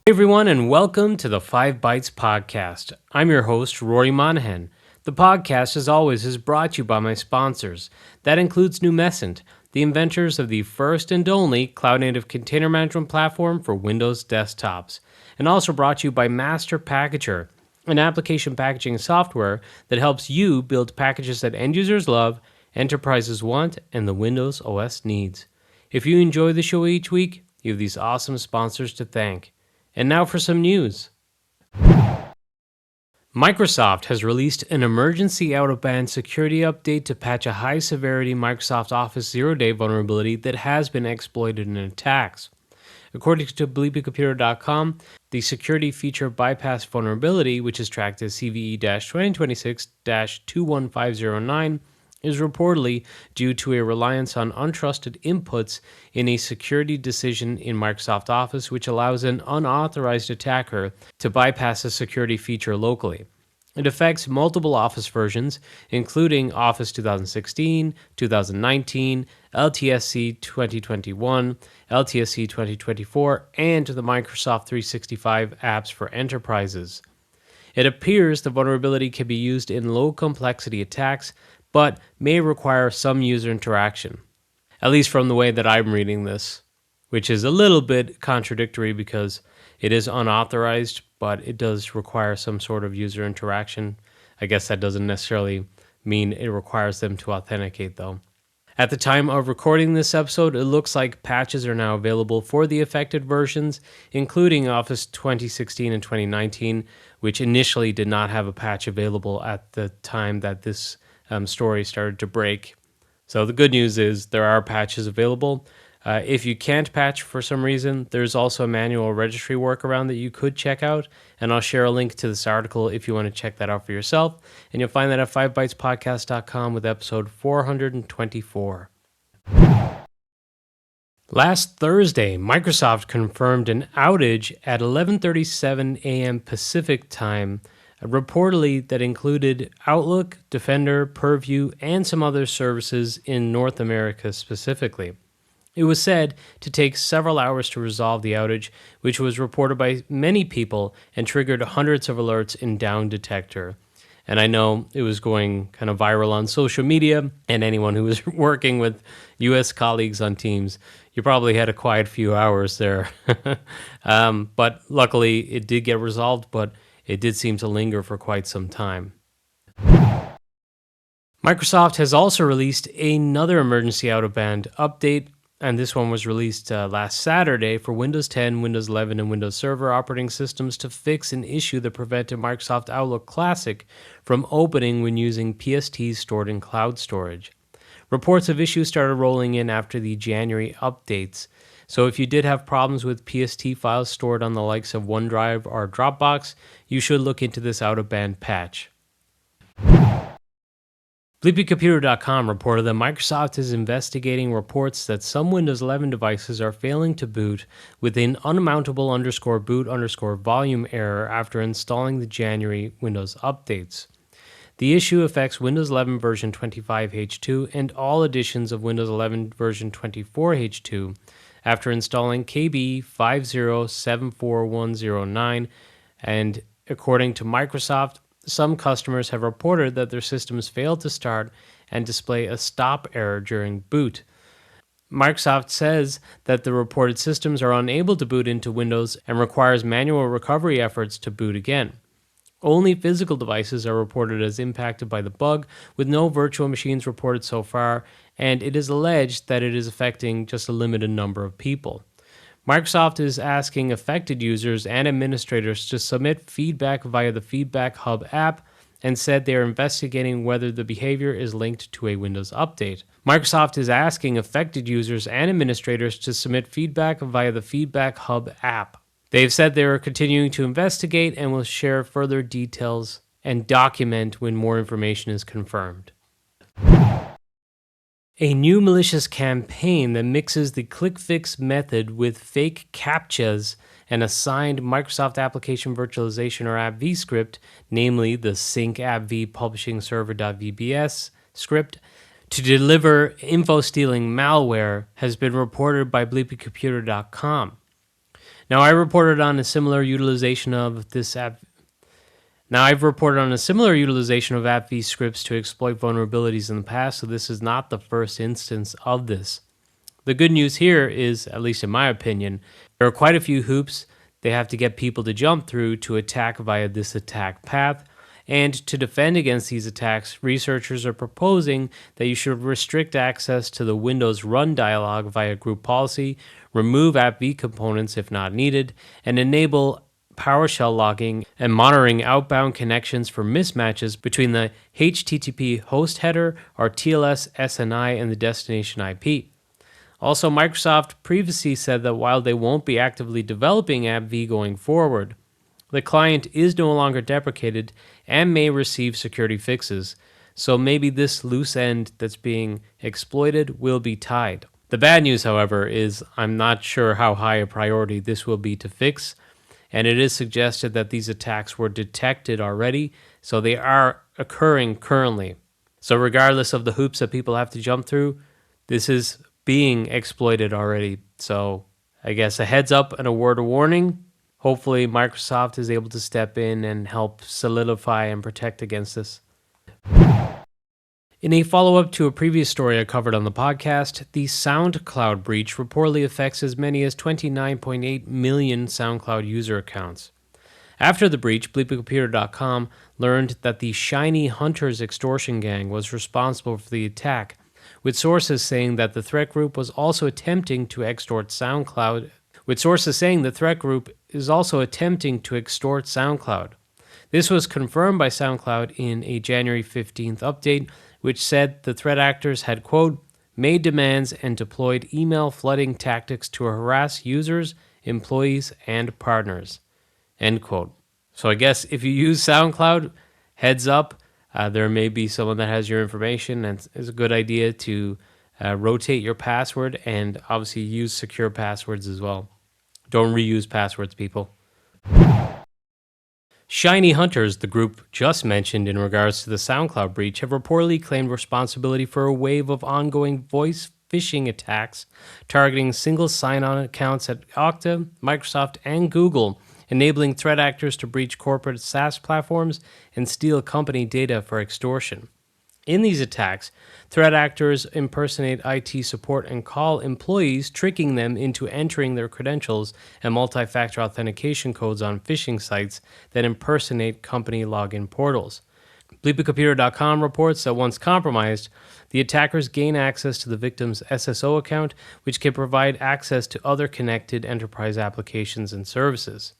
Hey everyone, and welcome to the 5 Bytes Podcast. I'm your host, Rory Monahan. The podcast, as always, is brought to you by my sponsors. That includes Numescent, the inventors of the first and only cloud-native container management platform for Windows desktops, and also brought to you by Master Packager, an application packaging software that helps you build packages that end users love, enterprises want, and the Windows OS needs. If you enjoy the show each week, you have these awesome sponsors to thank. And now for some news. Microsoft has released an emergency out-of-band security update to patch a high-severity Microsoft Office zero-day vulnerability that has been exploited in attacks. According to bleepycomputer.com, the security feature bypass vulnerability, which is tracked as CVE-2026-21509, is reportedly due to a reliance on untrusted inputs in a security decision in Microsoft Office, which allows an unauthorized attacker to bypass a security feature locally. It affects multiple Office versions, including Office 2016, 2019, LTSC 2021, LTSC 2024, and the Microsoft 365 apps for enterprises. It appears the vulnerability can be used in low-complexity attacks, but may require some user interaction, at least from the way that I'm reading this, which is a little bit contradictory because it is unauthorized, but it does require some sort of user interaction. I guess that doesn't necessarily mean it requires them to authenticate, though. At the time of recording this episode, it looks like patches are now available for the affected versions, including Office 2016 and 2019, which initially did not have a patch available at the time that this story started to break. So the good news is there are patches available. If you can't patch for some reason, there's also a manual registry workaround that you could check out, and I'll share a link to this article if you want to check that out for yourself, and you'll find that at 5bytespodcast.com with episode 424. Last Thursday, Microsoft confirmed an outage at 11:37 a.m. Pacific time, reportedly that included Outlook, Defender, Purview, and some other services in North America specifically. It was said to take several hours to resolve the outage, which was reported by many people and triggered hundreds of alerts in Down Detector. And I know it was going kind of viral on social media, and anyone who was working with US colleagues on Teams, you probably had a quiet few hours there. But luckily, it did get resolved, but it did seem to linger for quite some time. Microsoft has also released another emergency out-of-band update, and this one was released last Saturday for Windows 10, Windows 11, and Windows Server operating systems to fix an issue that prevented Microsoft Outlook Classic from opening when using PSTs stored in cloud storage. Reports of issues started rolling in after the January updates, so if you did have problems with PST files stored on the likes of OneDrive or Dropbox, you should look into this out-of-band patch. BleepyComputer.com reported that Microsoft is investigating reports that some Windows 11 devices are failing to boot with an unmountable _boot volume error after installing the January Windows updates. The issue affects Windows 11 version 25H2 and all editions of Windows 11 version 24H2 after installing KB 5074109, and according to Microsoft, some customers have reported that their systems failed to start and display a stop error during boot. Microsoft says that the reported systems are unable to boot into Windows and requires manual recovery efforts to boot again. Only physical devices are reported as impacted by the bug, with no virtual machines reported so far, and it is alleged that it is affecting just a limited number of people. Microsoft is asking affected users and administrators to submit feedback via the Feedback Hub app and said they are investigating whether the behavior is linked to a Windows update. Microsoft is asking affected users and administrators to submit feedback via the Feedback Hub app. They've said they are continuing to investigate and will share further details and document when more information is confirmed. A new malicious campaign that mixes the click-fix method with fake CAPTCHAs and assigned Microsoft Application Virtualization or AppV script, namely the sync appv publishing server.vbs script, to deliver info-stealing malware has been reported by bleepycomputer.com. Now, I've reported on a similar utilization of AppV scripts to exploit vulnerabilities in the past, so this is not the first instance of this. The good news here is, at least in my opinion, there are quite a few hoops they have to get people to jump through to attack via this attack path. And to defend against these attacks, researchers are proposing that you should restrict access to the Windows Run dialog via group policy, remove AppV components if not needed, and enable PowerShell logging and monitoring outbound connections for mismatches between the HTTP host header or TLS SNI and the destination IP. Also, Microsoft previously said that while they won't be actively developing AppV going forward, the client is no longer deprecated and may receive security fixes, so maybe this loose end that's being exploited will be tied. The bad news, however, is I'm not sure how high a priority this will be to fix, and it is suggested that these attacks were detected already, so they are occurring currently. So regardless of the hoops that people have to jump through, this is being exploited already. So I guess a heads up and a word of warning. Hopefully Microsoft is able to step in and help solidify and protect against this. In a follow-up to a previous story I covered on the podcast, the SoundCloud breach reportedly affects as many as 29.8 million SoundCloud user accounts. After the breach, bleepingcomputer.com learned that the Shiny Hunters extortion gang was responsible for the attack, with sources saying that the threat group was also attempting to extort SoundCloud. This was confirmed by SoundCloud in a January 15th update, which said the threat actors had, quote, made demands and deployed email flooding tactics to harass users, employees, and partners, end quote. So I guess if you use SoundCloud, heads up, there may be someone that has your information, and it's a good idea to rotate your password and obviously use secure passwords as well. Don't reuse passwords, people. Shiny Hunters, the group just mentioned in regards to the SoundCloud breach, have reportedly claimed responsibility for a wave of ongoing voice phishing attacks targeting single sign-on accounts at Okta, Microsoft, and Google, enabling threat actors to breach corporate SaaS platforms and steal company data for extortion. In these attacks, threat actors impersonate IT support and call employees, tricking them into entering their credentials and multi-factor authentication codes on phishing sites that impersonate company login portals. Bleepingcomputer.com reports that once compromised, the attackers gain access to the victim's SSO account, which can provide access to other connected enterprise applications and services.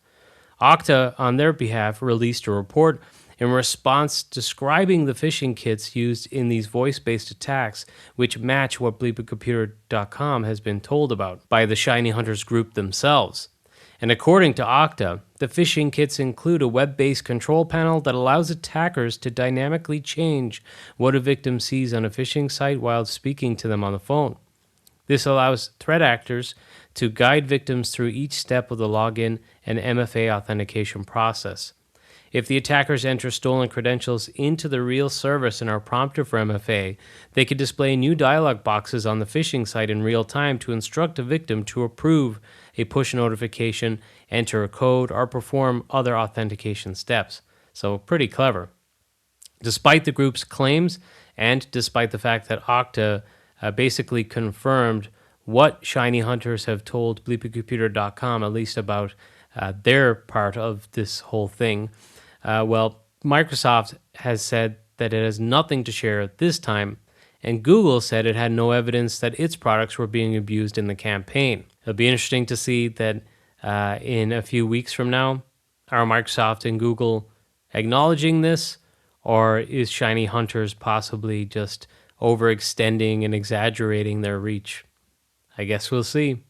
Okta, on their behalf, released a report in response describing the phishing kits used in these voice-based attacks, which match what bleepingcomputer.com has been told about by the Shiny Hunters group themselves. And according to Okta, the phishing kits include a web-based control panel that allows attackers to dynamically change what a victim sees on a phishing site while speaking to them on the phone. This allows threat actors to guide victims through each step of the login and MFA authentication process. If the attackers enter stolen credentials into the real service and are prompted for MFA, they could display new dialog boxes on the phishing site in real time to instruct a victim to approve a push notification, enter a code, or perform other authentication steps. So pretty clever. Despite the group's claims, and despite the fact that Okta basically confirmed what Shiny Hunters have told bleepingcomputer.com, at least about their part of this whole thing, Microsoft has said that it has nothing to share at this time, and Google said it had no evidence that its products were being abused in the campaign. It'll be interesting to see that in a few weeks from now, are Microsoft and Google acknowledging this, or is Shiny Hunters possibly just overextending and exaggerating their reach? I guess we'll see.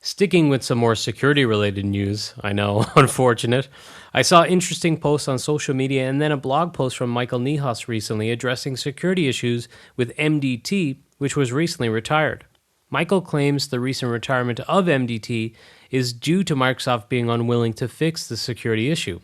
Sticking with some more security-related news, I know, unfortunate, I saw interesting posts on social media and then a blog post from Michael Niehaus recently addressing security issues with MDT, which was recently retired. Michael claims the recent retirement of MDT is due to Microsoft being unwilling to fix the security issue.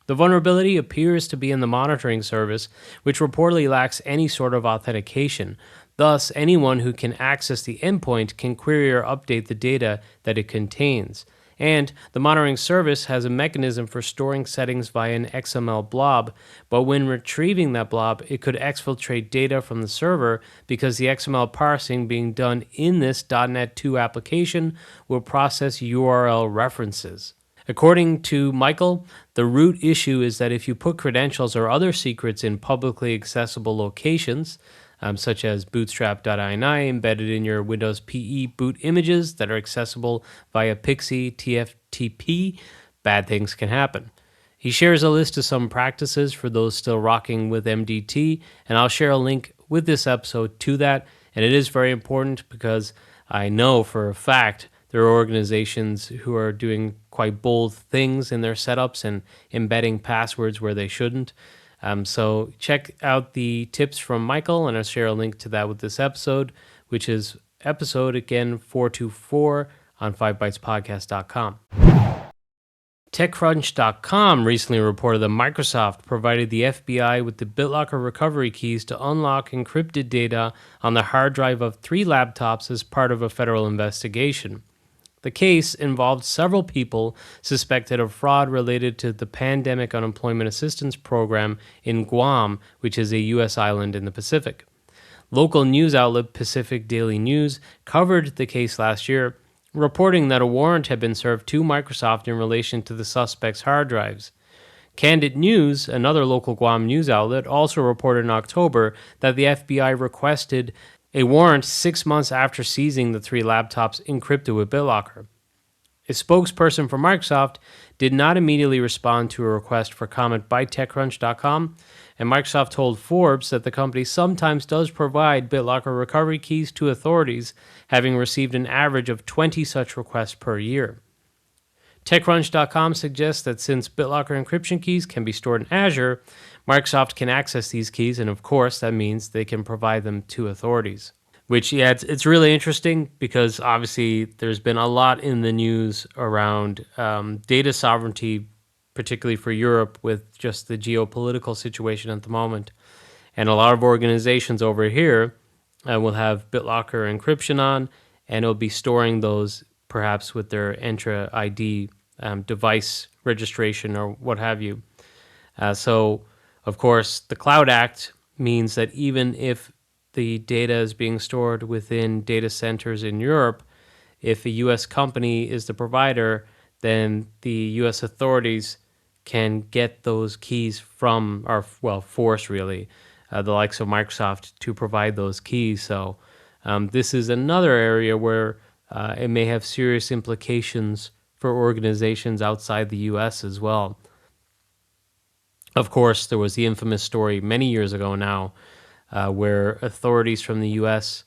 The vulnerability appears to be in the monitoring service, which reportedly lacks any sort of authentication, Thus, anyone who can access the endpoint can query or update the data that it contains. And the monitoring service has a mechanism for storing settings via an XML blob, but when retrieving that blob, it could exfiltrate data from the server because the XML parsing being done in this .NET 2 application will process URL references. According to Michael, the root issue is that if you put credentials or other secrets in publicly accessible locations, such as bootstrap.ini embedded in your Windows PE boot images that are accessible via PXE TFTP, bad things can happen. He shares a list of some practices for those still rocking with MDT, and I'll share a link with this episode to that. And it is very important because I know for a fact there are organizations who are doing quite bold things in their setups and embedding passwords where they shouldn't. So check out the tips from Michael, and I'll share a link to that with this episode, which is episode, again, 424 on 5bytespodcast.com. TechCrunch.com recently reported that Microsoft provided the FBI with the Bitlocker recovery keys to unlock encrypted data on the hard drive of 3 laptops as part of a federal investigation. The case involved several people suspected of fraud related to the Pandemic Unemployment Assistance Program in Guam, which is a U.S. island in the Pacific. Local news outlet Pacific Daily News covered the case last year, reporting that a warrant had been served to Microsoft in relation to the suspects' hard drives. Candid News, another local Guam news outlet, also reported in October that the FBI requested a warrant 6 months after seizing the 3 laptops encrypted with Bitlocker. A spokesperson for Microsoft did not immediately respond to a request for comment by TechCrunch.com, and Microsoft told Forbes that the company sometimes does provide Bitlocker recovery keys to authorities, having received an average of 20 such requests per year. TechCrunch.com suggests that since Bitlocker encryption keys can be stored in Azure, Microsoft can access these keys, and of course that means they can provide them to authorities. Which, yeah, it's really interesting because obviously there's been a lot in the news around data sovereignty, particularly for Europe with just the geopolitical situation at the moment. And a lot of organizations over here will have Bitlocker encryption on, and it'll be storing those perhaps with their Entra ID device registration or what have you. So, of course, the Cloud Act means that even if the data is being stored within data centers in Europe, if a U.S. company is the provider, then the U.S. authorities can get those keys from, or force really, the likes of Microsoft to provide those keys. So this is another area where it may have serious implications for organizations outside the U.S. as well. Of course, there was the infamous story many years ago now where authorities from the U.S.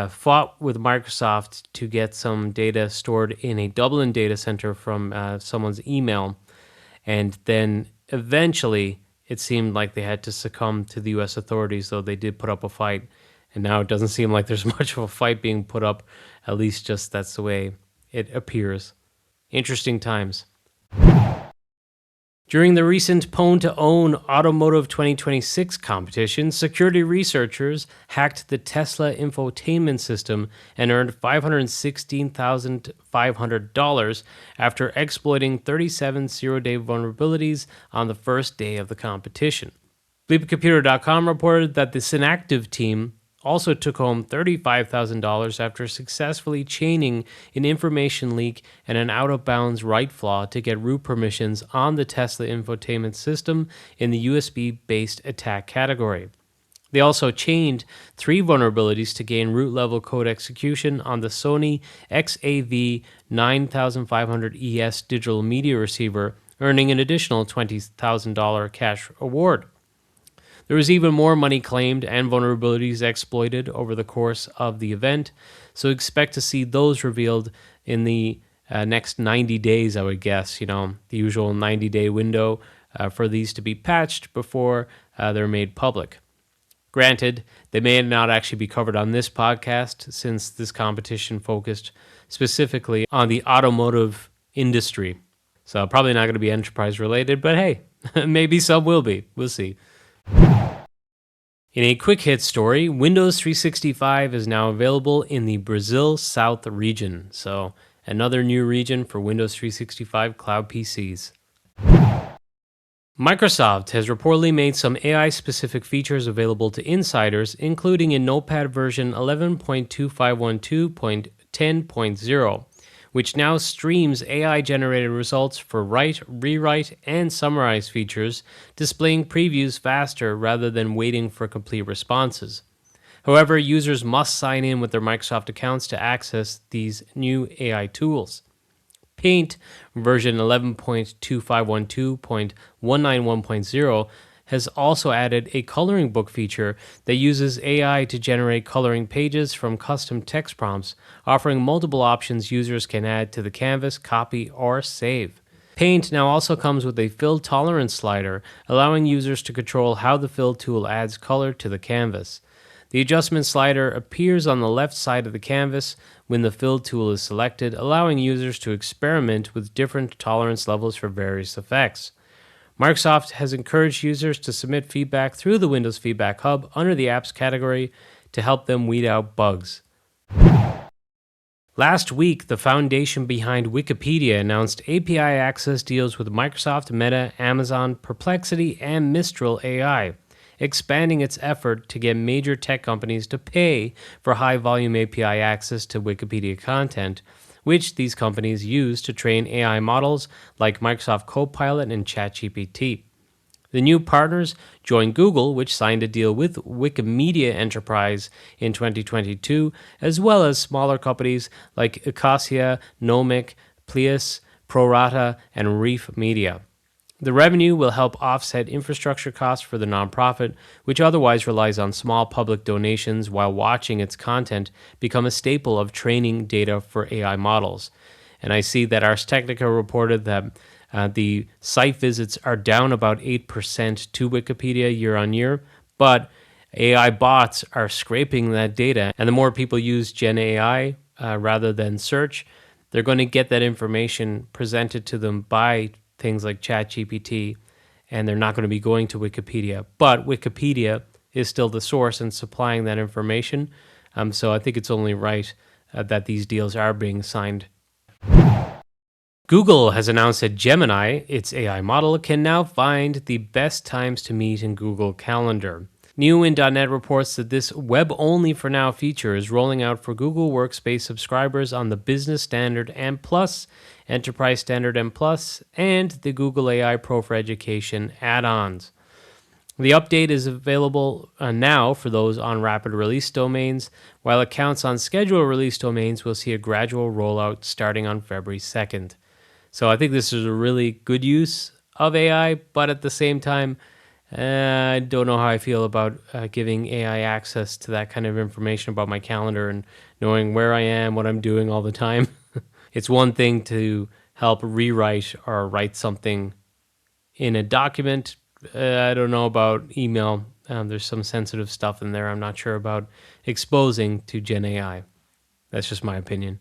Fought with Microsoft to get some data stored in a Dublin data center from someone's email, and then eventually it seemed like they had to succumb to the U.S. authorities, though they did put up a fight, and now it doesn't seem like there's much of a fight being put up, at least just that's the way it appears. Interesting times. During the recent Pwn to Own Automotive 2026 competition, security researchers hacked the Tesla infotainment system and earned $516,500 after exploiting 37 zero-day vulnerabilities on the first day of the competition. BleepComputer.com reported that the Synactive team also took home $35,000 after successfully chaining an information leak and an out-of-bounds write flaw to get root permissions on the Tesla infotainment system in the USB-based attack category. They also chained 3 vulnerabilities to gain root-level code execution on the Sony XAV 9500ES digital media receiver, earning an additional $20,000 cash award. There was even more money claimed and vulnerabilities exploited over the course of the event, so expect to see those revealed in the next 90 days, I would guess. The usual 90-day window for these to be patched before they're made public. Granted, they may not actually be covered on this podcast since this competition focused specifically on the automotive industry. So probably not going to be enterprise related, but hey, maybe some will be. We'll see. In a quick hit story, Windows 365 is now available in the Brazil South region. So, another new region for Windows 365 cloud PCs. Microsoft has reportedly made some AI-specific features available to insiders, including in Notepad version 11.2512.10.0, which now streams AI-generated results for write, rewrite, and summarize features, displaying previews faster rather than waiting for complete responses. However, users must sign in with their Microsoft accounts to access these new AI tools. Paint version 11.2512.191.0 has also added a coloring book feature that uses AI to generate coloring pages from custom text prompts, offering multiple options users can add to the canvas, copy, or save. Paint now also comes with a fill tolerance slider, allowing users to control how the fill tool adds color to the canvas. The adjustment slider appears on the left side of the canvas when the fill tool is selected, allowing users to experiment with different tolerance levels for various effects. Microsoft has encouraged users to submit feedback through the Windows Feedback Hub under the Apps category to help them weed out bugs. Last week, the foundation behind Wikipedia announced API access deals with Microsoft, Meta, Amazon, Perplexity, and Mistral AI, expanding its effort to get major tech companies to pay for high-volume API access to Wikipedia content, which these companies use to train AI models like Microsoft Copilot and ChatGPT. The new partners join Google, which signed a deal with Wikimedia Enterprise in 2022, as well as smaller companies like Acacia, Nomic, Plius, Prorata, and Reef Media. The revenue will help offset infrastructure costs for the nonprofit, which otherwise relies on small public donations while watching its content become a staple of training data for AI models. And I see that Ars Technica reported that the site visits are down about 8% to Wikipedia year on year, but AI bots are scraping that data, and the more people use Gen AI rather than search, they're going to get that information presented to them by things like ChatGPT, and they're not going to be going to Wikipedia. But Wikipedia is still the source and supplying that information. So I think it's only right that these deals are being signed. Google has announced that Gemini, its AI model, can now find the best times to meet in Google Calendar. NewWin.net reports that this web-only for now feature is rolling out for Google Workspace subscribers on the Business Standard and Plus, Enterprise Standard and Plus, and the Google AI Pro for Education add-ons. The update is available now for those on rapid release domains, while accounts on scheduled release domains will see a gradual rollout starting on February 2nd. So I think this is a really good use of AI, but at the same time, I don't know how I feel about giving AI access to that kind of information about my calendar and knowing where I am, what I'm doing all the time. It's one thing to help rewrite or write something in a document. I don't know about email. There's some sensitive stuff in there I'm not sure about exposing to Gen AI. That's just my opinion.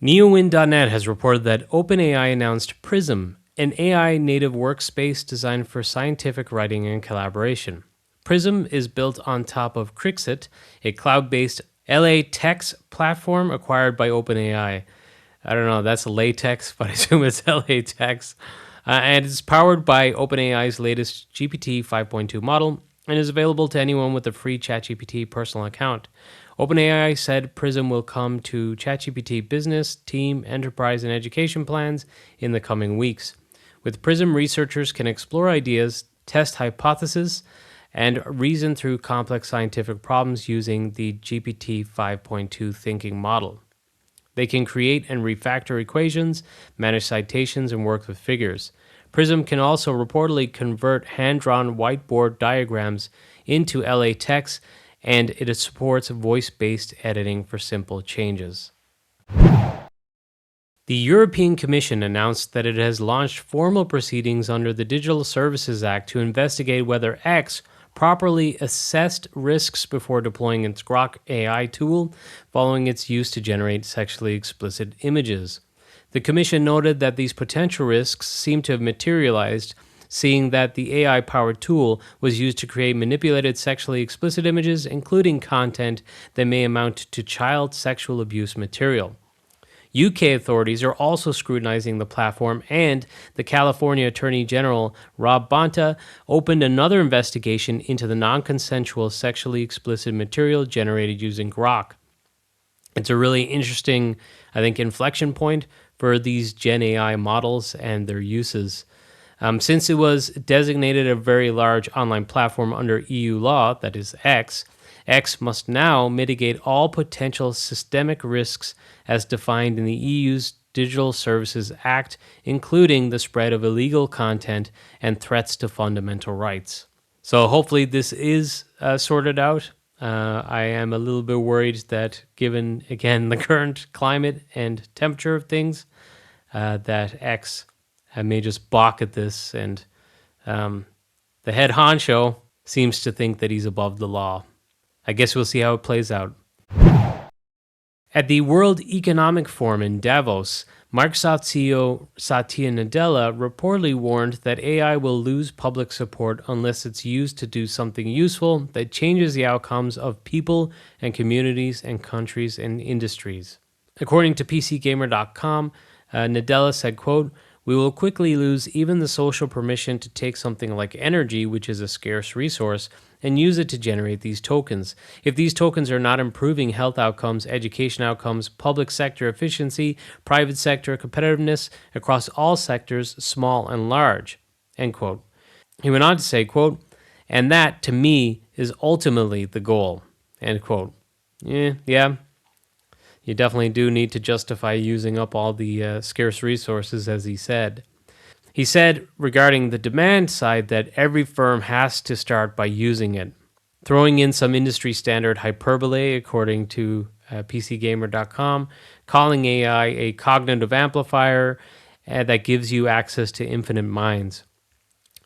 NeoWin.net has reported that OpenAI announced Prism, an AI-native workspace designed for scientific writing and collaboration. Prism is built on top of Crixit, a cloud-based LaTeX platform acquired by OpenAI. I don't know, that's latex, but I assume it's LaTeX. And it's powered by OpenAI's latest GPT 5.2 model and is available to anyone with a free ChatGPT personal account. OpenAI said Prism will come to ChatGPT business, team, enterprise, and education plans in the coming weeks. With Prism, researchers can explore ideas, test hypotheses, and reason through complex scientific problems using the GPT 5.2 thinking model. They can create and refactor equations, manage citations, and work with figures. Prism can also reportedly convert hand-drawn whiteboard diagrams into LaTeX, and it supports voice-based editing for simple changes. The European Commission announced that it has launched formal proceedings under the Digital Services Act to investigate whether X properly assessed risks before deploying its Grok AI tool following its use to generate sexually explicit images. The Commission noted that these potential risks seem to have materialized seeing that the AI-powered tool was used to create manipulated sexually explicit images, including content that may amount to child sexual abuse material. UK authorities are also scrutinizing the platform, and the California Attorney General, Rob Bonta, opened another investigation into the non-consensual sexually explicit material generated using Grok. It's a really interesting, I think, inflection point for these Gen AI models and their uses. Since it was designated a very large online platform under EU law, that is X must now mitigate all potential systemic risks as defined in the EU's Digital Services Act, including the spread of illegal content and threats to fundamental rights. So hopefully this is sorted out. I am a little bit worried that given, again, the current climate and temperature of things, that X may just balk at this, and the head honcho seems to think that he's above the law. I guess we'll see how it plays out. At the World Economic Forum in Davos, Microsoft CEO Satya Nadella reportedly warned that AI will lose public support unless it's used to do something useful that changes the outcomes of people and communities and countries and industries. According to PCGamer.com, Nadella said, quote, "We will quickly lose even the social permission to take something like energy, which is a scarce resource, and use it to generate these tokens. If these tokens are not improving health outcomes, education outcomes, public sector efficiency, private sector competitiveness across all sectors, small and large." End quote. He went on to say, quote, "And that, to me, is ultimately the goal." End quote. Yeah. You definitely do need to justify using up all the scarce resources, as he said. He said regarding the demand side that every firm has to start by using it, throwing in some industry standard hyperbole, according to PCGamer.com, calling AI a cognitive amplifier that gives you access to infinite minds.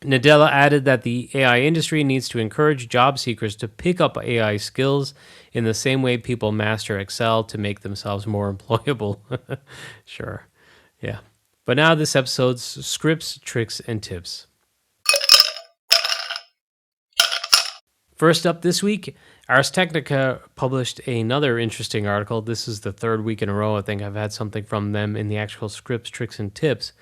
Nadella added that the AI industry needs to encourage job seekers to pick up AI skills in the same way people master Excel to make themselves more employable. Sure. Yeah. But now this episode's scripts, tricks, and tips. First up this week, Ars Technica published another interesting article. This is the third week in a row I think I've had something from them in the actual scripts, tricks, and tips.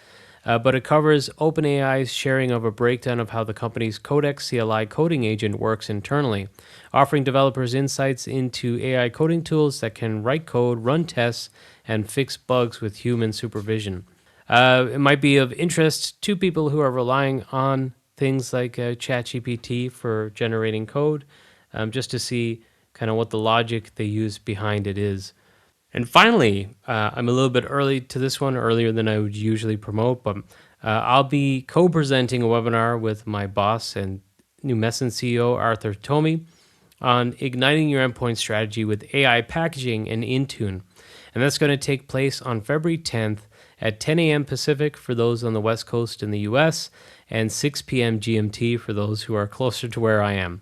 But it covers OpenAI's sharing of a breakdown of how the company's Codex CLI coding agent works internally, offering developers insights into AI coding tools that can write code, run tests, and fix bugs with human supervision. It might be of interest to people who are relying on things like ChatGPT for generating code, just to see kind of what the logic they use behind it is. And finally, I'm a little bit early to this one, earlier than I would usually promote, but I'll be co-presenting a webinar with my boss and Numescent CEO, Arthur Tomey, on igniting your endpoint strategy with AI packaging and Intune. And that's going to take place on February 10th at 10 a.m. Pacific for those on the West Coast in the US, and 6 p.m. GMT for those who are closer to where I am.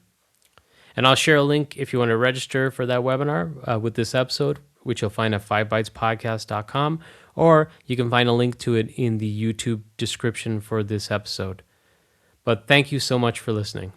And I'll share a link if you want to register for that webinar with this episode, which you'll find at 5bytespodcast.com, or you can find a link to it in the YouTube description for this episode. But thank you so much for listening.